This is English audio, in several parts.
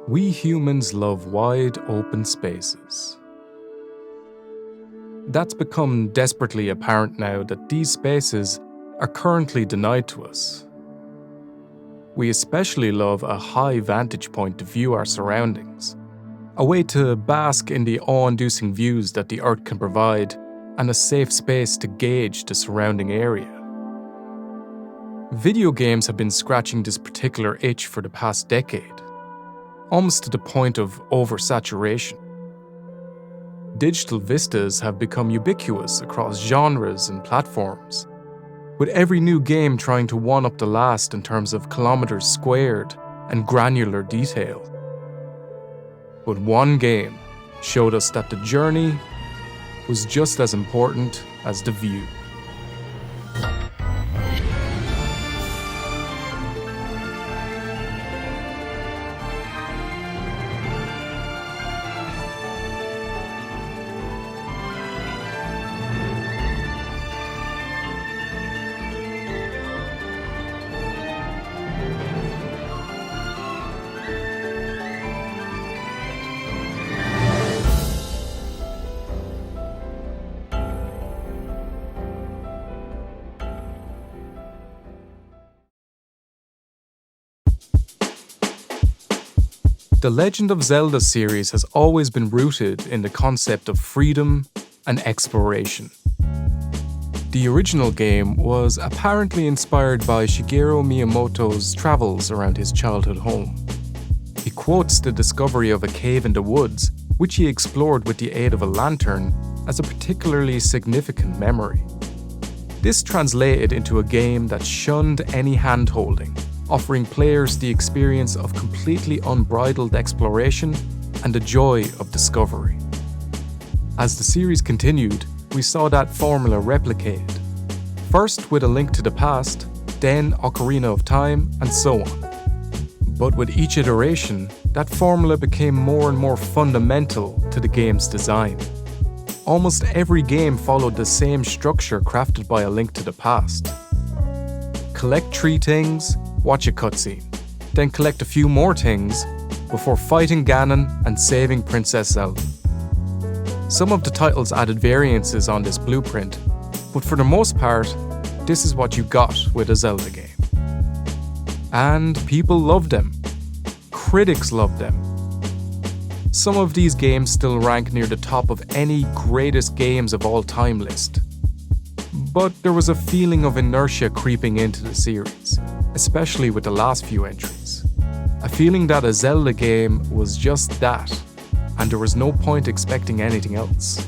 We humans love wide open spaces. That's become desperately apparent now that these spaces are currently denied to us. We especially love a high vantage point to view our surroundings, a way to bask in the awe-inducing views that the Earth can provide, and a safe space to gauge the surrounding area. Video games have been scratching this particular itch for the past decade, almost to the point of oversaturation. Digital vistas have become ubiquitous across genres and platforms, with every new game trying to one-up the last in terms of kilometers squared and granular detail. But one game showed us that the journey was just as important as the view. The Legend of Zelda series has always been rooted in the concept of freedom and exploration. The original game was apparently inspired by Shigeru Miyamoto's travels around his childhood home. He quotes the discovery of a cave in the woods, which he explored with the aid of a lantern, as a particularly significant memory. This translated into a game that shunned any hand-holding, offering players the experience of completely unbridled exploration and the joy of discovery. As the series continued, we saw that formula replicated. First with A Link to the Past, then Ocarina of Time, and so on. But with each iteration, that formula became more and more fundamental to the game's design. Almost every game followed the same structure crafted by A Link to the Past. Collect 3 things, watch a cutscene, then collect a few more things before fighting Ganon and saving Princess Zelda. Some of the titles added variances on this blueprint, but for the most part, this is what you got with a Zelda game. And people loved them. Critics loved them. Some of these games still rank near the top of any greatest games of all time list. But there was a feeling of inertia creeping into the series, especially with the last few entries. A feeling that a Zelda game was just that, and there was no point expecting anything else.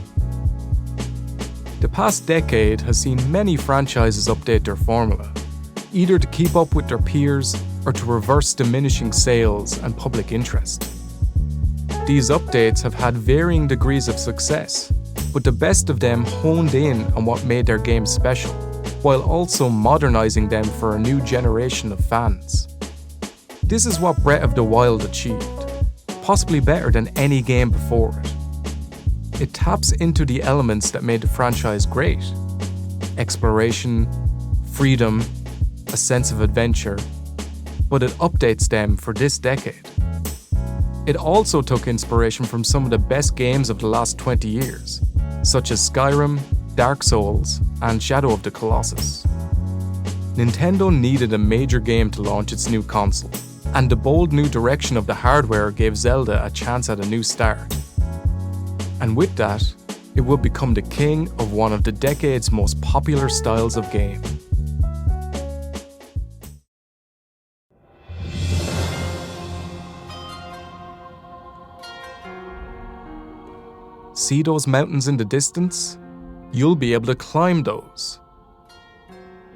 The past decade has seen many franchises update their formula, either to keep up with their peers or to reverse diminishing sales and public interest. These updates have had varying degrees of success, but the best of them honed in on what made their games special, while also modernizing them for a new generation of fans. This is what Breath of the Wild achieved, possibly better than any game before it. It taps into the elements that made the franchise great: exploration, freedom, a sense of adventure, but it updates them for this decade. It also took inspiration from some of the best games of the last 20 years, such as Skyrim, Dark Souls, and Shadow of the Colossus. Nintendo needed a major game to launch its new console, and the bold new direction of the hardware gave Zelda a chance at a new start. And with that, it would become the king of one of the decade's most popular styles of game. See those mountains in the distance? You'll be able to climb those.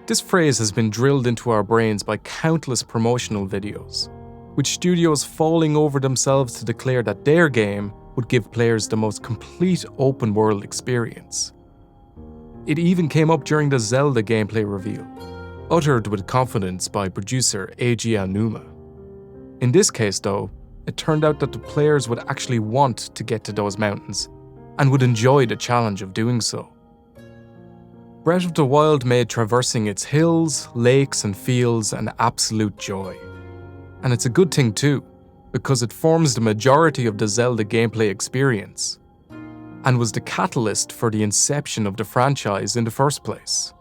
This phrase has been drilled into our brains by countless promotional videos, with studios falling over themselves to declare that their game would give players the most complete open-world experience. It even came up during the Zelda gameplay reveal, uttered with confidence by producer Eiji Aonuma. In this case, though, it turned out that the players would actually want to get to those mountains and would enjoy the challenge of doing so. Breath of the Wild made traversing its hills, lakes, and fields an absolute joy. And it's a good thing too, because it forms the majority of the Zelda gameplay experience, and was the catalyst for the inception of the franchise in the first place.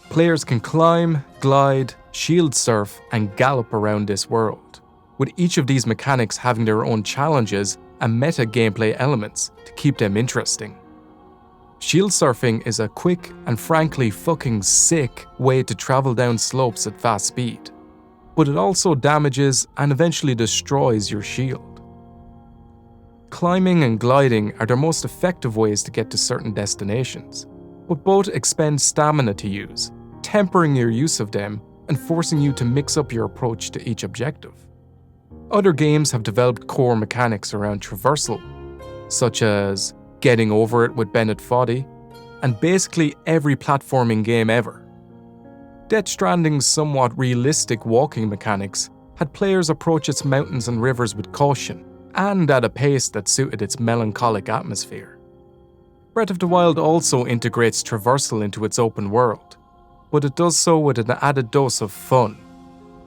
Players can climb, glide, shield surf, and gallop around this world, with each of these mechanics having their own challenges and meta gameplay elements to keep them interesting. Shield surfing is a quick and frankly fucking sick way to travel down slopes at fast speed, but it also damages and eventually destroys your shield. Climbing and gliding are the most effective ways to get to certain destinations, but both expend stamina to use, tempering your use of them and forcing you to mix up your approach to each objective. Other games have developed core mechanics around traversal, such as Getting Over It with Bennett Foddy, and basically every platforming game ever. Death Stranding's somewhat realistic walking mechanics had players approach its mountains and rivers with caution, and at a pace that suited its melancholic atmosphere. Breath of the Wild also integrates traversal into its open world, but it does so with an added dose of fun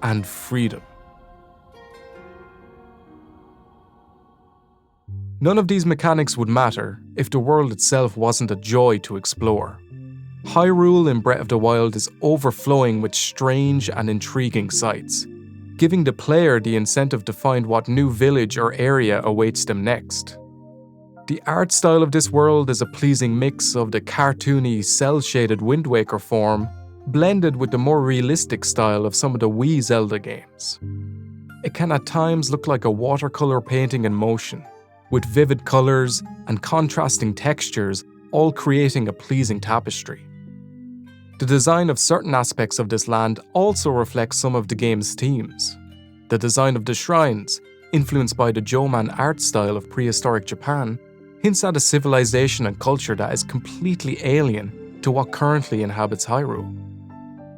and freedom. None of these mechanics would matter if the world itself wasn't a joy to explore. Hyrule in Breath of the Wild is overflowing with strange and intriguing sights, giving the player the incentive to find what new village or area awaits them next. The art style of this world is a pleasing mix of the cartoony, cel-shaded Wind Waker form, blended with the more realistic style of some of the Wii Zelda games. It can at times look like a watercolor painting in motion, with vivid colors and contrasting textures all creating a pleasing tapestry. The design of certain aspects of this land also reflects some of the game's themes. The design of the shrines, influenced by the Joman art style of prehistoric Japan, hints at a civilization and culture that is completely alien to what currently inhabits Hyrule.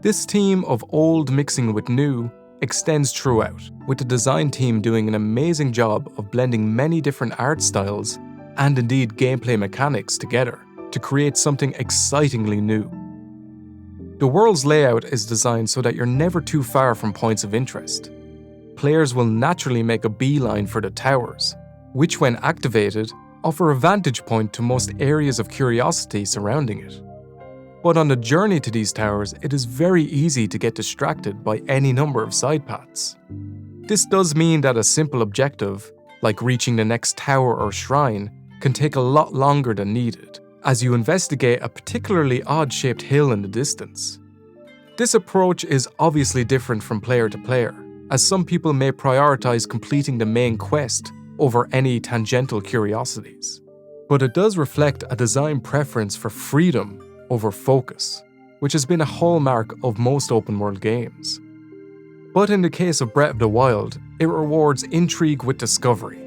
This theme of old mixing with new extends throughout, with the design team doing an amazing job of blending many different art styles and indeed gameplay mechanics together to create something excitingly new. The world's layout is designed so that you're never too far from points of interest. Players will naturally make a beeline for the towers, which when activated, offer a vantage point to most areas of curiosity surrounding it. But on the journey to these towers, it is very easy to get distracted by any number of side paths. This does mean that a simple objective, like reaching the next tower or shrine, can take a lot longer than needed, as you investigate a particularly odd-shaped hill in the distance. This approach is obviously different from player to player, as some people may prioritize completing the main quest over any tangential curiosities. But it does reflect a design preference for freedom over focus, which has been a hallmark of most open-world games. But in the case of Breath of the Wild, it rewards intrigue with discovery,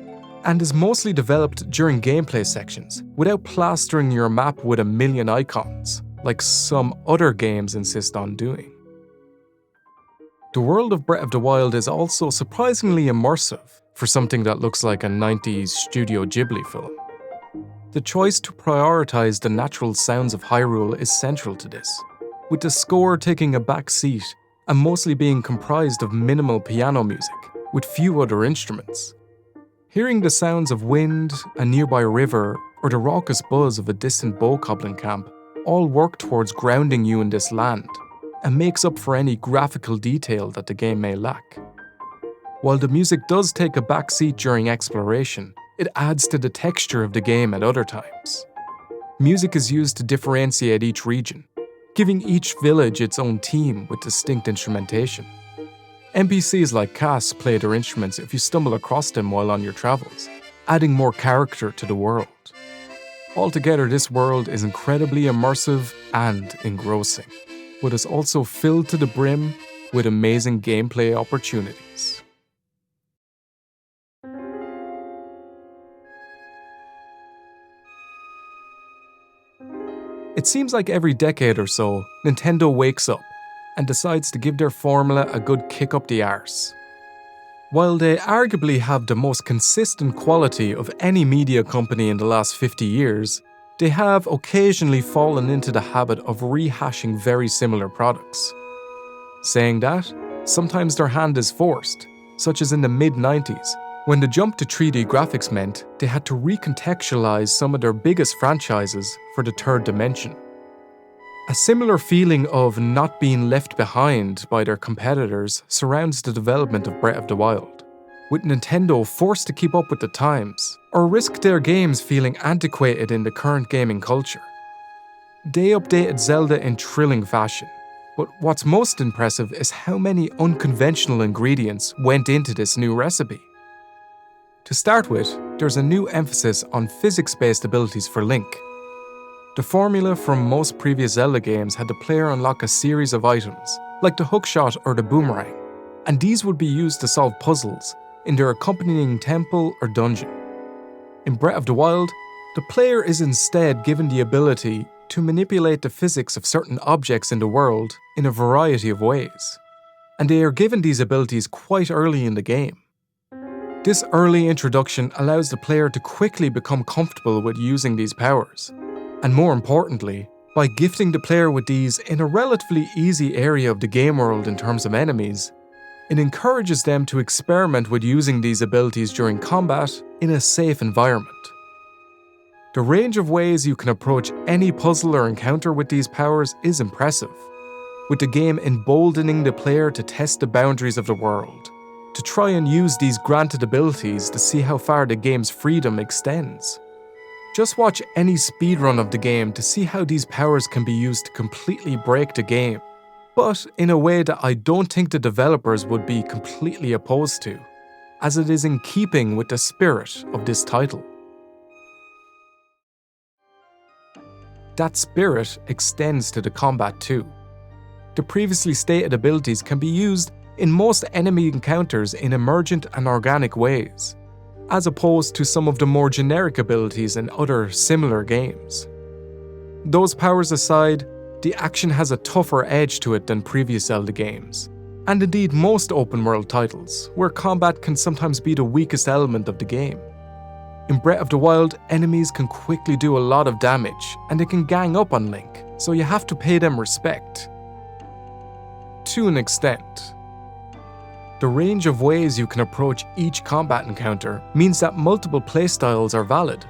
and is mostly developed during gameplay sections without plastering your map with a million icons, like some other games insist on doing. The world of Breath of the Wild is also surprisingly immersive for something that looks like a 90s Studio Ghibli film. The choice to prioritize the natural sounds of Hyrule is central to this, with the score taking a back seat and mostly being comprised of minimal piano music, with few other instruments. Hearing the sounds of wind, a nearby river, or the raucous buzz of a distant bokoblin camp all work towards grounding you in this land, and makes up for any graphical detail that the game may lack. While the music does take a back seat during exploration, it adds to the texture of the game at other times. Music is used to differentiate each region, giving each village its own theme with distinct instrumentation. NPCs like Cass play their instruments if you stumble across them while on your travels, adding more character to the world. Altogether, this world is incredibly immersive and engrossing, but is also filled to the brim with amazing gameplay opportunities. It seems like every decade or so, Nintendo wakes up and decides to give their formula a good kick up the arse. While they arguably have the most consistent quality of any media company in the last 50 years, they have occasionally fallen into the habit of rehashing very similar products. Saying that, sometimes their hand is forced, such as in the mid-90s, when the jump to 3D graphics meant they had to recontextualize some of their biggest franchises for the third dimension. A similar feeling of not being left behind by their competitors surrounds the development of Breath of the Wild, with Nintendo forced to keep up with the times, or risk their games feeling antiquated in the current gaming culture. They updated Zelda in thrilling fashion, but what's most impressive is how many unconventional ingredients went into this new recipe. To start with, there's a new emphasis on physics-based abilities for Link. The formula from most previous Zelda games had the player unlock a series of items, like the hookshot or the boomerang, and these would be used to solve puzzles in their accompanying temple or dungeon. In Breath of the Wild, the player is instead given the ability to manipulate the physics of certain objects in the world in a variety of ways, and they are given these abilities quite early in the game. This early introduction allows the player to quickly become comfortable with using these powers, and more importantly, by gifting the player with these in a relatively easy area of the game world in terms of enemies, it encourages them to experiment with using these abilities during combat in a safe environment. The range of ways you can approach any puzzle or encounter with these powers is impressive, with the game emboldening the player to test the boundaries of the world, to try and use these granted abilities to see how far the game's freedom extends. Just watch any speedrun of the game to see how these powers can be used to completely break the game, but in a way that I don't think the developers would be completely opposed to, as it is in keeping with the spirit of this title. That spirit extends to the combat too. The previously stated abilities can be used in most enemy encounters in emergent and organic ways, as opposed to some of the more generic abilities in other similar games. Those powers aside, the action has a tougher edge to it than previous Zelda games, and indeed most open-world titles, where combat can sometimes be the weakest element of the game. In Breath of the Wild, enemies can quickly do a lot of damage, and they can gang up on Link, so you have to pay them respect. To an extent. The range of ways you can approach each combat encounter means that multiple playstyles are valid,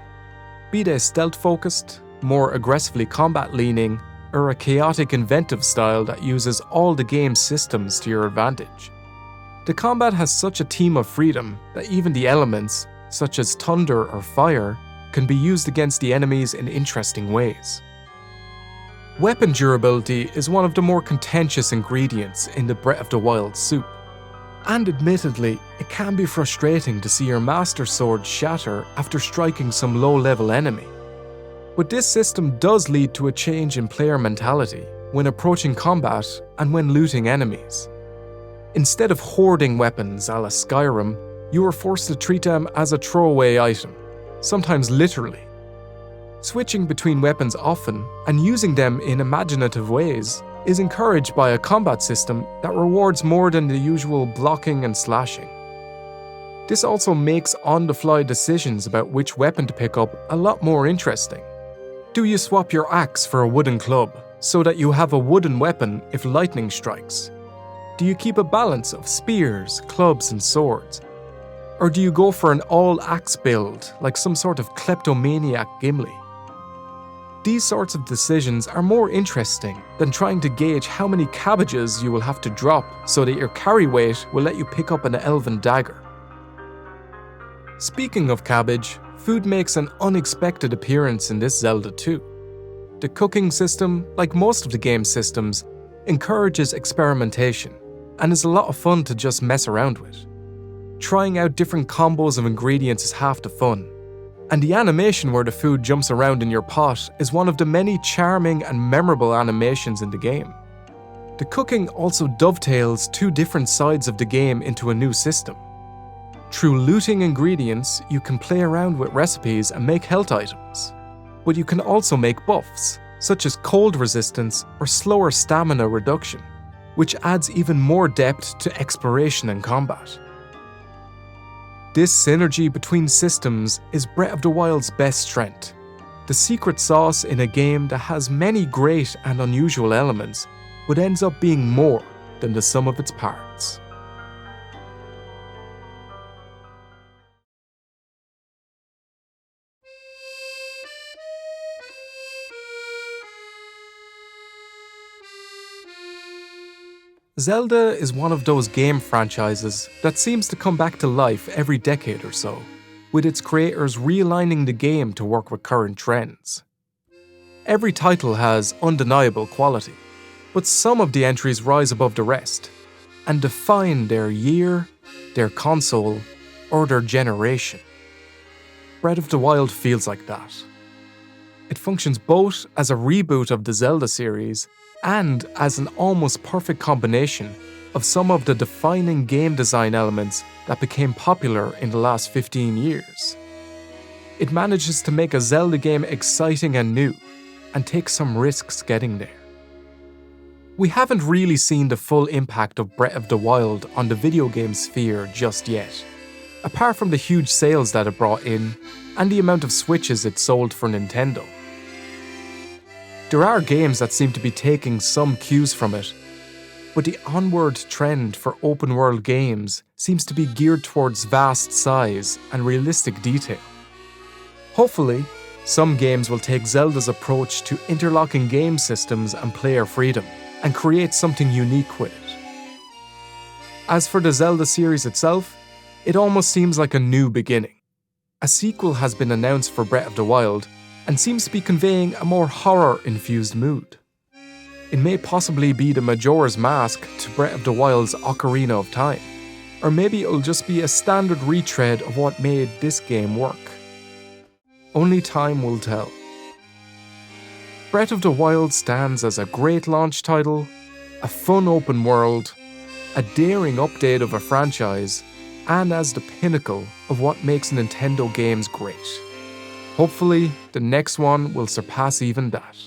be they stealth-focused, more aggressively combat-leaning, or a chaotic inventive style that uses all the game's systems to your advantage. The combat has such a theme of freedom that even the elements, such as thunder or fire, can be used against the enemies in interesting ways. Weapon durability is one of the more contentious ingredients in the Breath of the Wild soup. And admittedly, it can be frustrating to see your Master Sword shatter after striking some low-level enemy. But this system does lead to a change in player mentality when approaching combat and when looting enemies. Instead of hoarding weapons a la Skyrim, you are forced to treat them as a throwaway item, sometimes literally. Switching between weapons often and using them in imaginative ways is encouraged by a combat system that rewards more than the usual blocking and slashing. This also makes on-the-fly decisions about which weapon to pick up a lot more interesting. Do you swap your axe for a wooden club so that you have a wooden weapon if lightning strikes? Do you keep a balance of spears, clubs, and swords? Or do you go for an all-axe build like some sort of kleptomaniac Gimli? These sorts of decisions are more interesting than trying to gauge how many cabbages you will have to drop so that your carry weight will let you pick up an elven dagger. Speaking of cabbage, food makes an unexpected appearance in this Zelda too. The cooking system, like most of the game's systems, encourages experimentation and is a lot of fun to just mess around with. Trying out different combos of ingredients is half the fun, and the animation where the food jumps around in your pot is one of the many charming and memorable animations in the game. The cooking also dovetails two different sides of the game into a new system. Through looting ingredients, you can play around with recipes and make health items, but you can also make buffs, such as cold resistance or slower stamina reduction, which adds even more depth to exploration and combat. This synergy between systems is Breath of the Wild's best strength, the secret sauce in a game that has many great and unusual elements, but ends up being more than the sum of its parts. Zelda is one of those game franchises that seems to come back to life every decade or so, with its creators realigning the game to work with current trends. Every title has undeniable quality, but some of the entries rise above the rest and define their year, their console, or their generation. Breath of the Wild feels like that. It functions both as a reboot of the Zelda series and as an almost perfect combination of some of the defining game design elements that became popular in the last 15 years. It manages to make a Zelda game exciting and new, and take some risks getting there. We haven't really seen the full impact of Breath of the Wild on the video game sphere just yet, apart from the huge sales that it brought in and the amount of Switches it sold for Nintendo. There are games that seem to be taking some cues from it, but the onward trend for open-world games seems to be geared towards vast size and realistic detail. Hopefully, some games will take Zelda's approach to interlocking game systems and player freedom and create something unique with it. As for the Zelda series itself, it almost seems like a new beginning. A sequel has been announced for Breath of the Wild and seems to be conveying a more horror-infused mood. It may possibly be the Majora's Mask to Breath of the Wild's Ocarina of Time, or maybe it'll just be a standard retread of what made this game work. Only time will tell. Breath of the Wild stands as a great launch title, a fun open world, a daring update of a franchise, and as the pinnacle of what makes Nintendo games great. Hopefully, the next one will surpass even that.